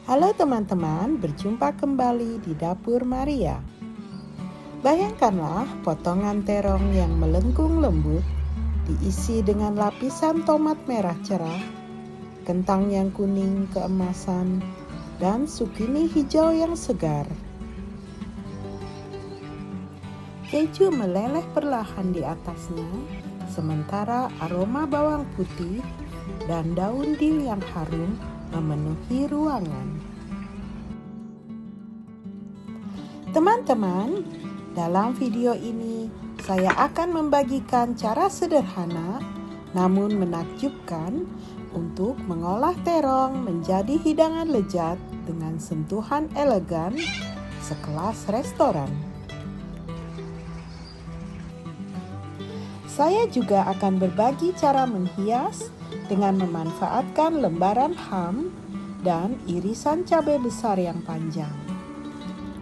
Halo teman-teman, berjumpa kembali di Dapur Maria. Bayangkanlah potongan terong yang melengkung lembut, diisi dengan lapisan tomat merah cerah, kentang yang kuning keemasan, dan sukini hijau yang segar. Keju meleleh perlahan di atasnya, sementara aroma bawang putih dan daun dill yang harum memenuhi ruangan. Teman-teman, dalam video ini saya akan membagikan cara sederhana namun menakjubkan untuk mengolah terong menjadi hidangan lezat dengan sentuhan elegan sekelas restoran. Saya juga akan berbagi cara menghias dengan memanfaatkan lembaran ham dan irisan cabai besar yang panjang.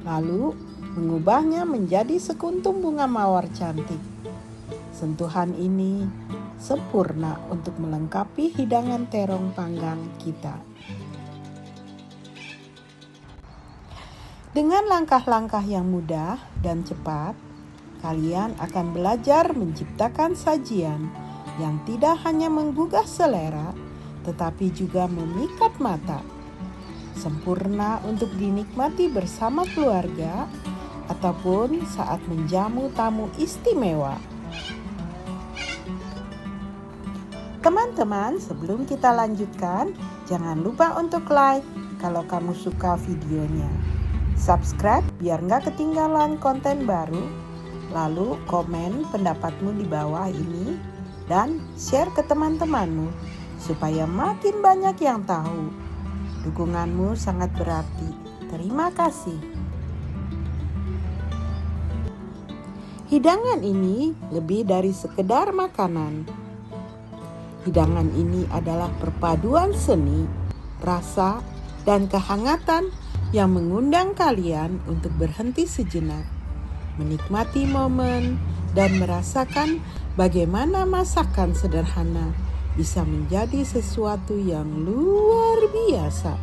Lalu mengubahnya menjadi sekuntum bunga mawar cantik. Sentuhan ini sempurna untuk melengkapi hidangan terong panggang kita. Dengan langkah-langkah yang mudah dan cepat, kalian akan belajar menciptakan sajian yang tidak hanya menggugah selera, tetapi juga memikat mata. Sempurna untuk dinikmati bersama keluarga ataupun saat menjamu tamu istimewa. Teman-teman, sebelum kita lanjutkan, jangan lupa untuk like kalau kamu suka videonya. Subscribe biar nggak ketinggalan konten baru. Lalu komen pendapatmu di bawah ini dan share ke teman-temanmu supaya makin banyak yang tahu. Dukunganmu sangat berarti. Terima kasih. Hidangan ini lebih dari sekedar makanan. Hidangan ini adalah perpaduan seni, rasa, dan kehangatan yang mengundang kalian untuk berhenti sejenak, menikmati momen, dan merasakan bagaimana masakan sederhana bisa menjadi sesuatu yang luar biasa.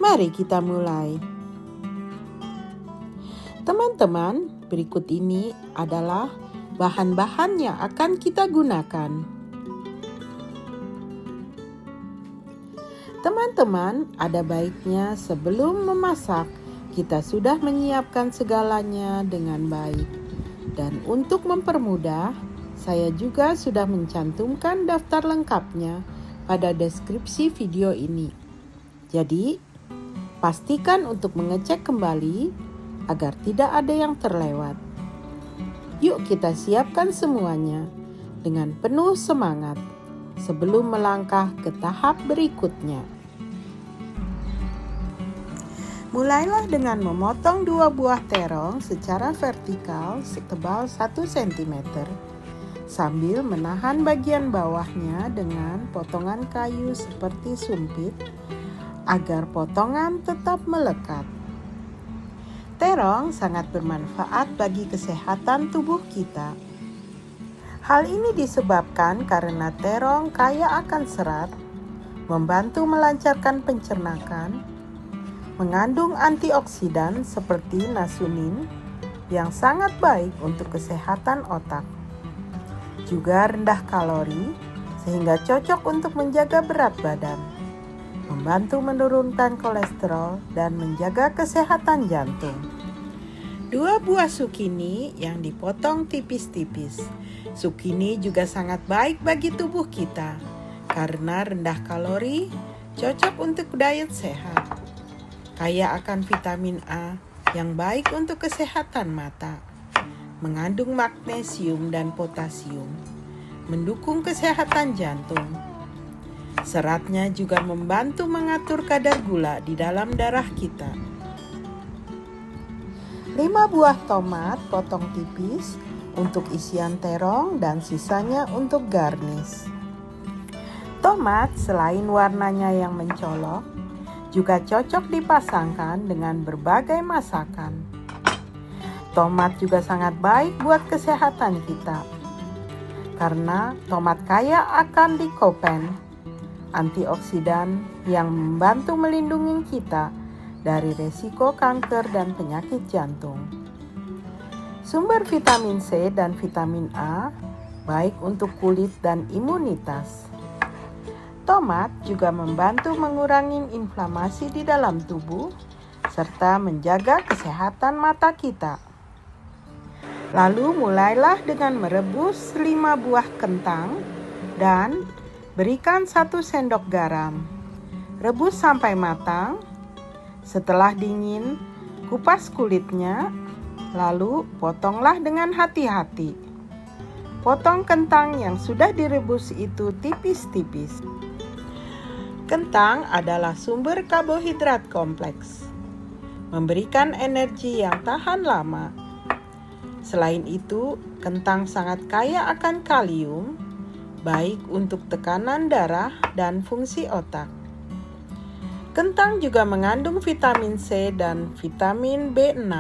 Mari kita mulai. Teman-teman, berikut ini adalah bahan-bahan yang akan kita gunakan. Teman-teman, ada baiknya sebelum memasak, kita sudah menyiapkan segalanya dengan baik. Dan untuk mempermudah, saya juga sudah mencantumkan daftar lengkapnya pada deskripsi video ini. Jadi, pastikan untuk mengecek kembali agar tidak ada yang terlewat. Yuk kita siapkan semuanya dengan penuh semangat sebelum melangkah ke tahap berikutnya. Mulailah dengan memotong 2 buah terong secara vertikal setebal 1 cm sambil menahan bagian bawahnya dengan potongan kayu seperti sumpit agar potongan tetap melekat. Terong sangat bermanfaat bagi kesehatan tubuh kita. Hal ini disebabkan karena terong kaya akan serat, membantu melancarkan pencernaan, mengandung antioksidan seperti nasunin yang sangat baik untuk kesehatan otak. Juga rendah kalori sehingga cocok untuk menjaga berat badan, membantu menurunkan kolesterol dan menjaga kesehatan jantung. 2 buah sukini yang dipotong tipis-tipis. Sukini juga sangat baik bagi tubuh kita karena rendah kalori, cocok untuk diet sehat. Kaya akan vitamin A yang baik untuk kesehatan mata, mengandung magnesium dan potasium, mendukung kesehatan jantung. Seratnya juga membantu mengatur kadar gula di dalam darah kita. 5 buah tomat potong tipis untuk isian terong dan sisanya untuk garnish. Tomat selain warnanya yang mencolok, juga cocok dipasangkan dengan berbagai masakan. Tomat juga sangat baik buat kesehatan kita karena tomat kaya akan likopen, antioksidan yang membantu melindungi kita dari resiko kanker dan penyakit jantung. Sumber vitamin C dan vitamin A baik untuk kulit dan imunitas. Tomat juga membantu mengurangi inflamasi di dalam tubuh serta menjaga kesehatan mata kita. Lalu mulailah dengan merebus 5 buah kentang dan berikan 1 sendok garam. Rebus sampai matang. Setelah dingin, kupas kulitnya, lalu potonglah dengan hati-hati. Potong kentang yang sudah direbus itu tipis-tipis. Kentang adalah sumber karbohidrat kompleks, memberikan energi yang tahan lama. Selain itu, kentang sangat kaya akan kalium, baik untuk tekanan darah dan fungsi otak. Kentang juga mengandung vitamin C dan vitamin B6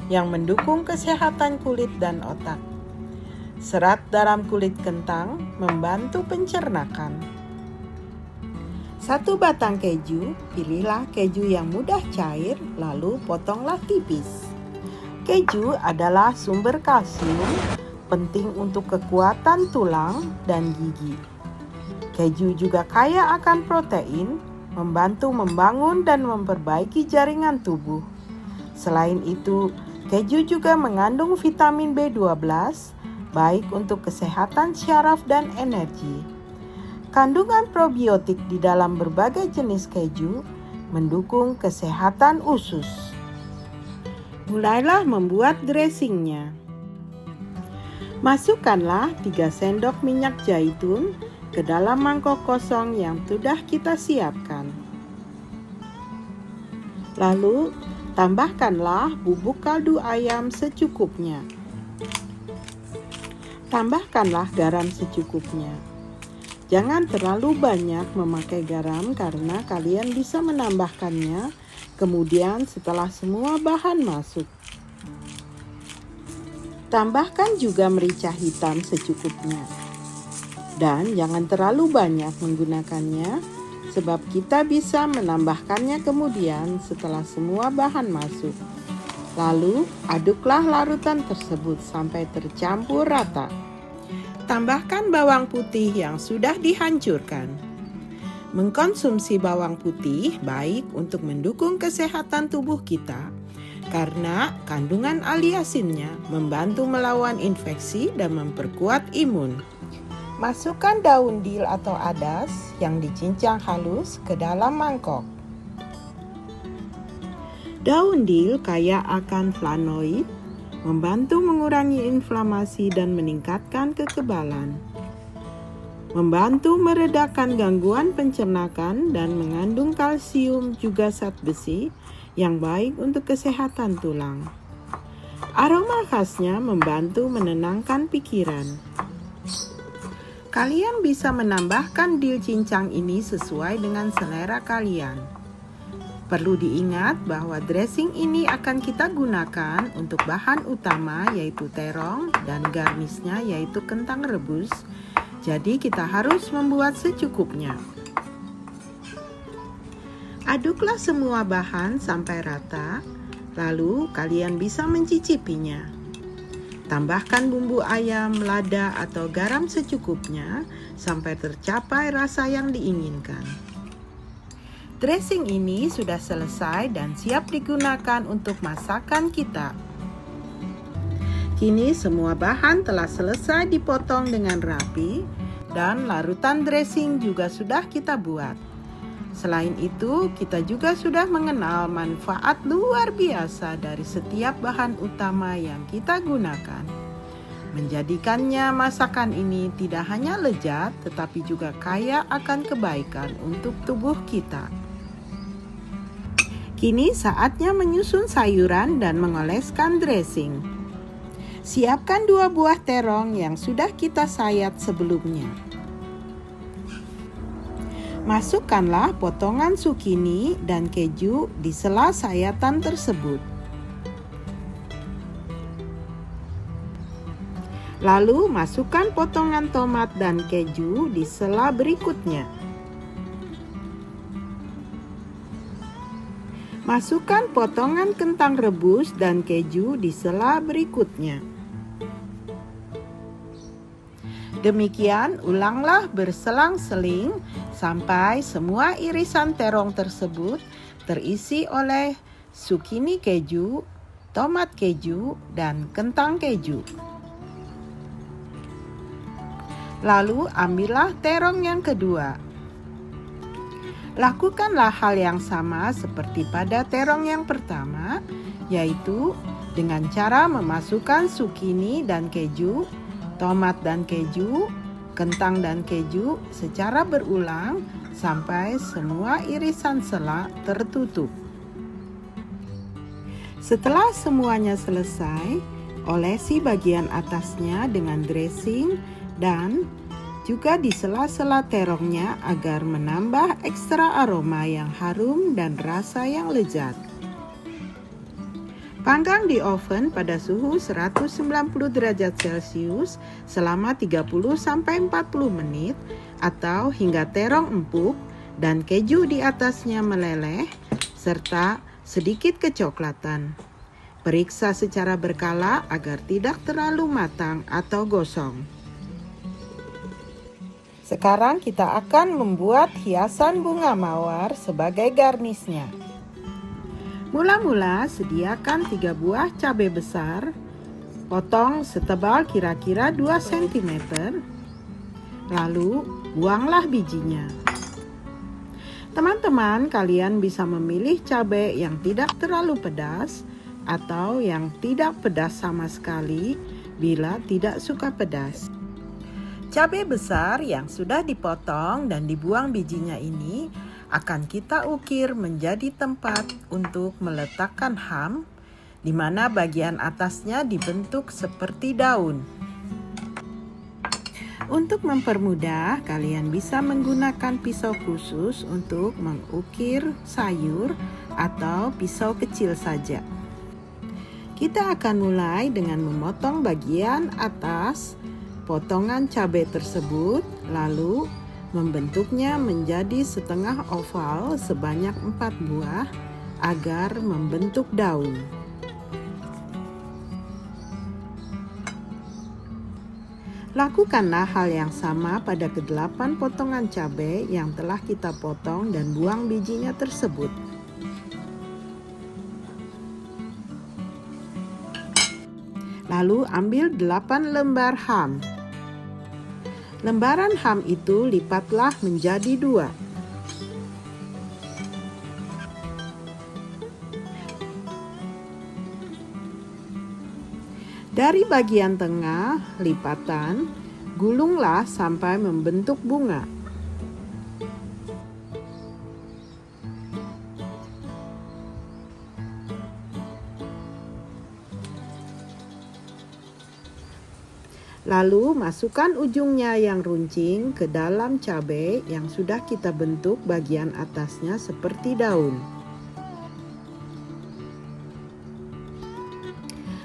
yang mendukung kesehatan kulit dan otak. Serat dalam kulit kentang membantu pencernaan. 1 batang keju, pilihlah keju yang mudah cair, lalu potonglah tipis. Keju adalah sumber kalsium, penting untuk kekuatan tulang dan gigi. Keju juga kaya akan protein, membantu membangun dan memperbaiki jaringan tubuh. Selain itu, keju juga mengandung vitamin B12, baik untuk kesehatan syaraf dan energi. Kandungan probiotik di dalam berbagai jenis keju mendukung kesehatan usus. Mulailah membuat dressingnya. Masukkanlah 3 sendok minyak zaitun ke dalam mangkok kosong yang sudah kita siapkan. Lalu, tambahkanlah bubuk kaldu ayam secukupnya. Tambahkanlah garam secukupnya. Jangan terlalu banyak memakai garam karena kalian bisa menambahkannya kemudian setelah semua bahan masuk. Tambahkan juga merica hitam secukupnya. Dan jangan terlalu banyak menggunakannya sebab kita bisa menambahkannya kemudian setelah semua bahan masuk. Lalu aduklah larutan tersebut sampai tercampur rata. Tambahkan bawang putih yang sudah dihancurkan. Mengkonsumsi bawang putih baik untuk mendukung kesehatan tubuh kita karena kandungan aliasinnya membantu melawan infeksi dan memperkuat imun. Masukkan daun dil atau adas yang dicincang halus ke dalam mangkok. Daun dil kaya akan flavonoid, membantu mengurangi inflamasi dan meningkatkan kekebalan. Membantu meredakan gangguan pencernaan dan mengandung kalsium juga zat besi yang baik untuk kesehatan tulang. Aroma khasnya membantu menenangkan pikiran. Kalian bisa menambahkan dil cincang ini sesuai dengan selera kalian. Perlu diingat bahwa dressing ini akan kita gunakan untuk bahan utama yaitu terong dan garnisnya yaitu kentang rebus. Jadi kita harus membuat secukupnya. Aduklah semua bahan sampai rata, lalu kalian bisa mencicipinya. Tambahkan bumbu ayam, lada, atau garam secukupnya sampai tercapai rasa yang diinginkan. Dressing ini sudah selesai dan siap digunakan untuk masakan kita. Kini semua bahan telah selesai dipotong dengan rapi dan larutan dressing juga sudah kita buat. Selain itu, kita juga sudah mengenal manfaat luar biasa dari setiap bahan utama yang kita gunakan. Menjadikannya masakan ini tidak hanya lezat, tetapi juga kaya akan kebaikan untuk tubuh kita. Kini saatnya menyusun sayuran dan mengoleskan dressing. Siapkan 2 buah terong yang sudah kita sayat sebelumnya. Masukkanlah potongan zukini dan keju di sela sayatan tersebut. Lalu masukkan potongan tomat dan keju di sela berikutnya. Masukkan potongan kentang rebus dan keju di sela berikutnya. Demikian, ulanglah berselang-seling sampai semua irisan terong tersebut terisi oleh zukini keju, tomat keju, dan kentang keju. Lalu ambillah terong yang kedua. Lakukanlah hal yang sama seperti pada terong yang pertama, yaitu dengan cara memasukkan zukini dan keju, tomat dan keju, kentang dan keju secara berulang sampai semua irisan sela tertutup. Setelah semuanya selesai, olesi bagian atasnya dengan dressing dan juga di sela-sela terongnya agar menambah ekstra aroma yang harum dan rasa yang lezat. Panggang di oven pada suhu 190 derajat Celcius selama 30-40 menit atau hingga terong empuk dan keju di atasnya meleleh serta sedikit kecoklatan. Periksa secara berkala agar tidak terlalu matang atau gosong. Sekarang kita akan membuat hiasan bunga mawar sebagai garnisnya. Mula-mula sediakan 3 buah cabai besar, potong setebal kira-kira 2 cm, lalu buanglah bijinya. Teman-teman, kalian bisa memilih cabai yang tidak terlalu pedas atau yang tidak pedas sama sekali bila tidak suka pedas. Cabai besar yang sudah dipotong dan dibuang bijinya ini akan kita ukir menjadi tempat untuk meletakkan ham, di mana bagian atasnya dibentuk seperti daun. Untuk mempermudah, kalian bisa menggunakan pisau khusus untuk mengukir sayur atau pisau kecil saja. Kita akan mulai dengan memotong bagian atas potongan cabai tersebut, lalu membentuknya menjadi setengah oval sebanyak 4 buah agar membentuk daun. Lakukanlah hal yang sama pada ke-8 potongan cabai yang telah kita potong dan buang bijinya tersebut. Lalu ambil 8 lembar ham. Lembaran ham itu lipatlah menjadi 2. Dari bagian tengah lipatan, gulunglah sampai membentuk bunga. Lalu masukkan ujungnya yang runcing ke dalam cabai yang sudah kita bentuk bagian atasnya seperti daun.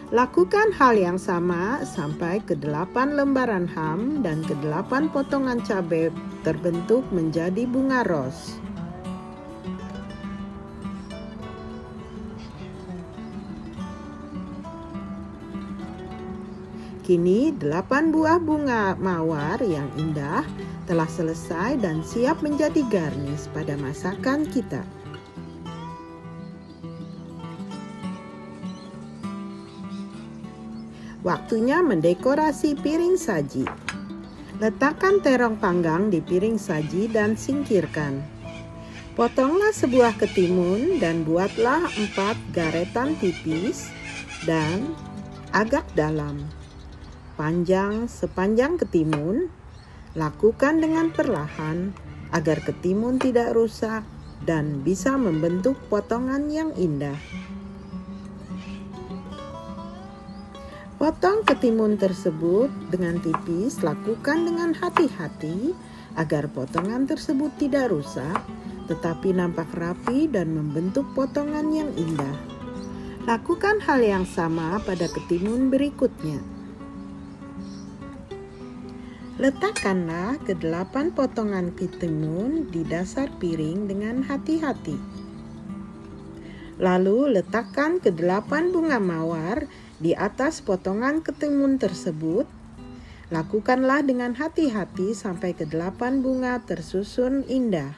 Lakukan hal yang sama sampai ke-8 lembaran ham dan ke-8 potongan cabai terbentuk menjadi bunga ros. Kini 8 buah bunga mawar yang indah telah selesai dan siap menjadi garnis pada masakan kita. Waktunya mendekorasi piring saji. Letakkan terong panggang di piring saji dan singkirkan. Potonglah sebuah ketimun dan buatlah 4 garetan tipis dan agak dalam. Panjang sepanjang ketimun, lakukan dengan perlahan agar ketimun tidak rusak dan bisa membentuk potongan yang indah. Potong ketimun tersebut dengan tipis, lakukan dengan hati-hati agar potongan tersebut tidak rusak, tetapi nampak rapi dan membentuk potongan yang indah. Lakukan hal yang sama pada ketimun berikutnya. Letakkanlah ke-8 potongan ketimun di dasar piring dengan hati-hati. Lalu letakkan ke-8 bunga mawar di atas potongan ketimun tersebut. Lakukanlah dengan hati-hati sampai ke-8 bunga tersusun indah.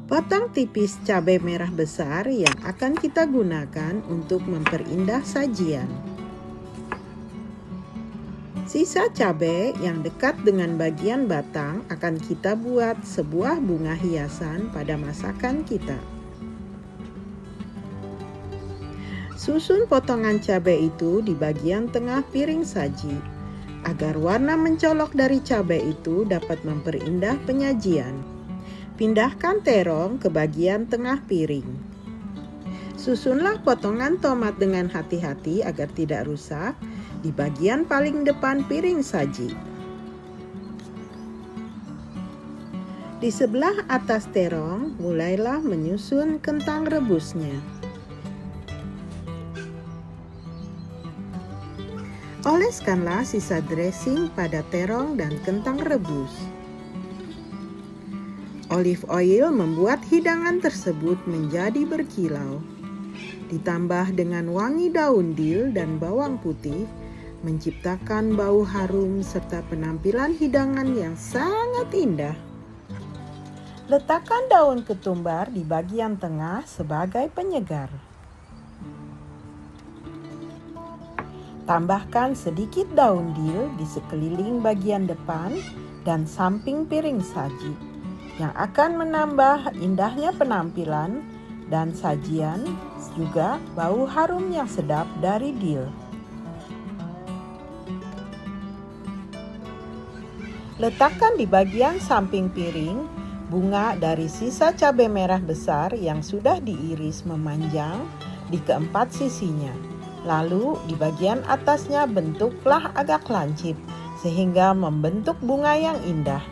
Potong tipis cabai merah besar yang akan kita gunakan untuk memperindah sajian. Sisa cabai yang dekat dengan bagian batang akan kita buat sebuah bunga hiasan pada masakan kita. Susun potongan cabai itu di bagian tengah piring saji, agar warna mencolok dari cabai itu dapat memperindah penyajian. Pindahkan terong ke bagian tengah piring. Susunlah potongan tomat dengan hati-hati agar tidak rusak di bagian paling depan piring saji. Di sebelah atas terong, mulailah menyusun kentang rebusnya. Oleskanlah sisa dressing pada terong dan kentang rebus. Olive oil membuat hidangan tersebut menjadi berkilau. Ditambah dengan wangi daun dill dan bawang putih, menciptakan bau harum serta penampilan hidangan yang sangat indah. Letakkan daun ketumbar di bagian tengah sebagai penyegar. Tambahkan sedikit daun dill di sekeliling bagian depan dan samping piring saji, yang akan menambah indahnya penampilan dan sajian, juga bau harum yang sedap dari dill. Letakkan di bagian samping piring bunga dari sisa cabai merah besar yang sudah diiris memanjang di keempat sisinya. Lalu di bagian atasnya bentuklah agak lancip sehingga membentuk bunga yang indah.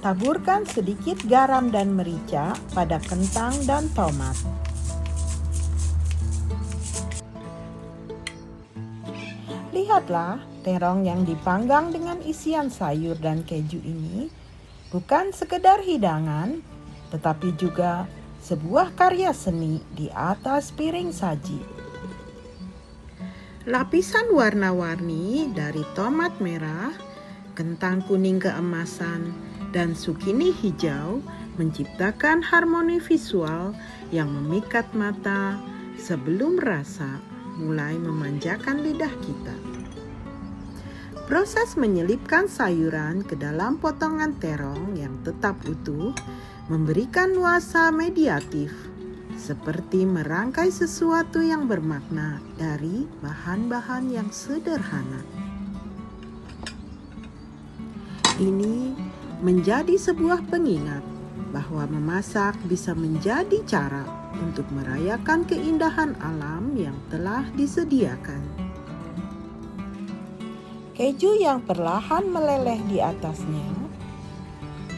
Taburkan sedikit garam dan merica pada kentang dan tomat. Lihatlah, terong yang dipanggang dengan isian sayur dan keju ini bukan sekedar hidangan, tetapi juga sebuah karya seni di atas piring saji. Lapisan warna-warni dari tomat merah, kentang kuning keemasan, dan zukini hijau menciptakan harmoni visual yang memikat mata sebelum rasa mulai memanjakan lidah kita. Proses menyelipkan sayuran ke dalam potongan terong yang tetap utuh memberikan nuansa mediatif, seperti merangkai sesuatu yang bermakna dari bahan-bahan yang sederhana. Ini menjadi sebuah pengingat bahwa memasak bisa menjadi cara untuk merayakan keindahan alam yang telah disediakan. Keju yang perlahan meleleh di atasnya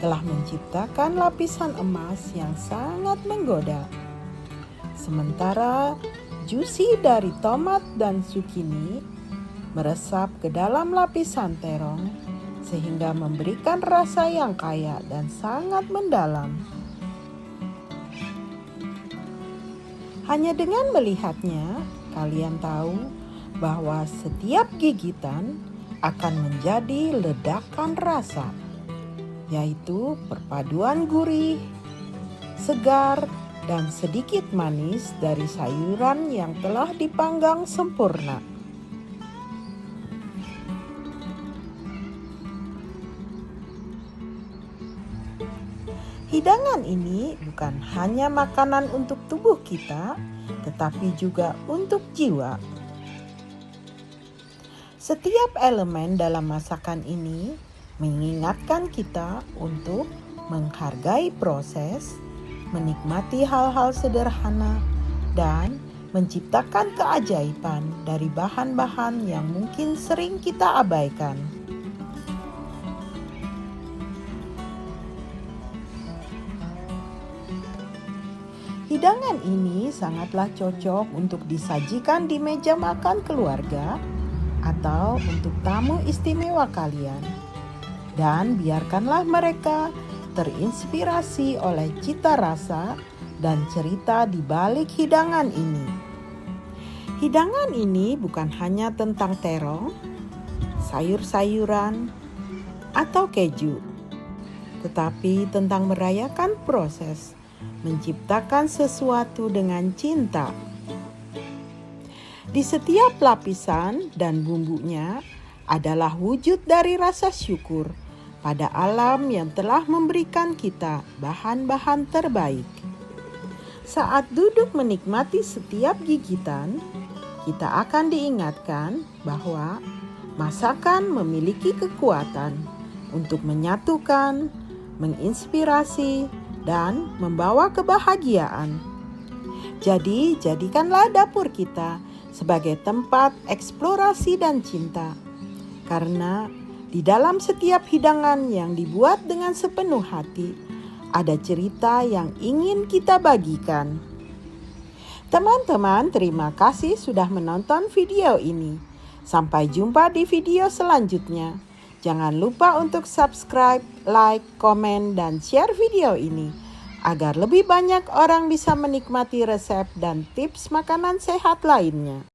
telah menciptakan lapisan emas yang sangat menggoda. Sementara juicy dari tomat dan zukini meresap ke dalam lapisan terong sehingga memberikan rasa yang kaya dan sangat mendalam. Hanya dengan melihatnya, kalian tahu bahwa setiap gigitan akan menjadi ledakan rasa, yaitu perpaduan gurih, segar, dan sedikit manis dari sayuran yang telah dipanggang sempurna. Hidangan ini bukan hanya makanan untuk tubuh kita, tetapi juga untuk jiwa. Setiap elemen dalam masakan ini mengingatkan kita untuk menghargai proses, menikmati hal-hal sederhana, dan menciptakan keajaiban dari bahan-bahan yang mungkin sering kita abaikan. Hidangan ini sangatlah cocok untuk disajikan di meja makan keluarga atau untuk tamu istimewa kalian. dan biarkanlah mereka terinspirasi oleh cita rasa dan cerita di balik hidangan ini. Hidangan ini bukan hanya tentang terong, sayur-sayuran, atau keju, tetapi tentang merayakan proses menciptakan sesuatu dengan cinta. Di setiap lapisan dan bumbunya adalah wujud dari rasa syukur pada alam yang telah memberikan kita bahan-bahan terbaik. Saat duduk menikmati setiap gigitan, kita akan diingatkan bahwa masakan memiliki kekuatan untuk menyatukan, menginspirasi, dan membawa kebahagiaan. Jadi, jadikanlah dapur kita sebagai tempat eksplorasi dan cinta. Karena di dalam setiap hidangan yang dibuat dengan sepenuh hati, ada cerita yang ingin kita bagikan. Teman-teman, terima kasih sudah menonton video ini. Sampai jumpa di video selanjutnya. Jangan lupa untuk subscribe, like, komen, dan share video ini agar lebih banyak orang bisa menikmati resep dan tips makanan sehat lainnya.